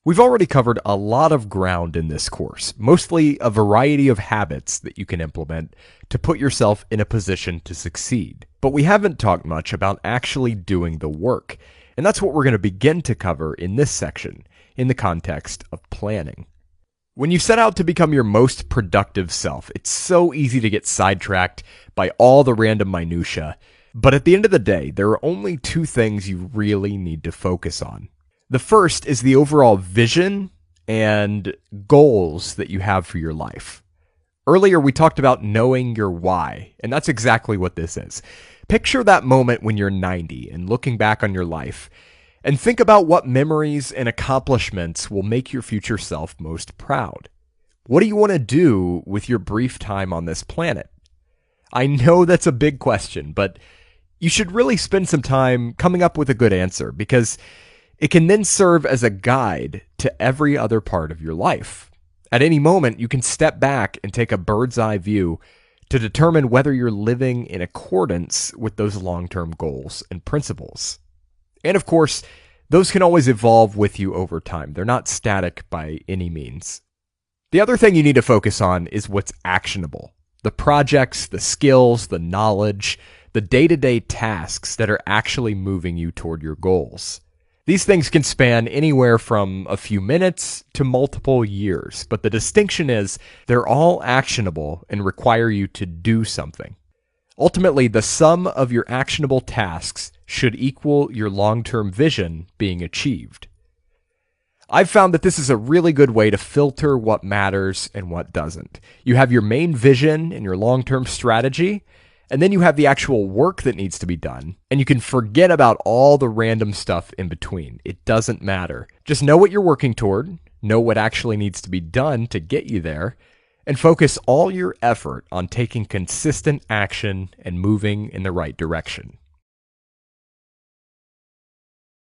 We've already covered a lot of ground in this course, mostly a variety of habits that you can implement to put yourself in a position to succeed. But we haven't talked much about actually doing the work, and that's what we're going to begin to cover in this section, in the context of planning. When you set out to become your most productive self, it's so easy to get sidetracked by all the random minutia, but at the end of the day, there are only two things you really need to focus on. The first is the overall vision and goals that you have for your life. Earlier, we talked about knowing your why, and that's exactly what this is. Picture that moment when you're 90 and looking back on your life, and think about what memories and accomplishments will make your future self most proud. What do you want to do with your brief time on this planet? I know that's a big question, but you should really spend some time coming up with a good answer, because it can then serve as a guide to every other part of your life. At any moment, you can step back and take a bird's eye view to determine whether you're living in accordance with those long-term goals and principles. And of course, those can always evolve with you over time. They're not static by any means. The other thing you need to focus on is what's actionable. The projects, the skills, the knowledge, the day-to-day tasks that are actually moving you toward your goals. These things can span anywhere from a few minutes to multiple years, but the distinction is they're all actionable and require you to do something. Ultimately, the sum of your actionable tasks should equal your long-term vision being achieved. I've found that this is a really good way to filter what matters and what doesn't. You have your main vision and your long-term strategy, and then you have the actual work that needs to be done, and you can forget about all the random stuff in between. It doesn't matter. Just know what you're working toward, know what actually needs to be done to get you there, and focus all your effort on taking consistent action and moving in the right direction.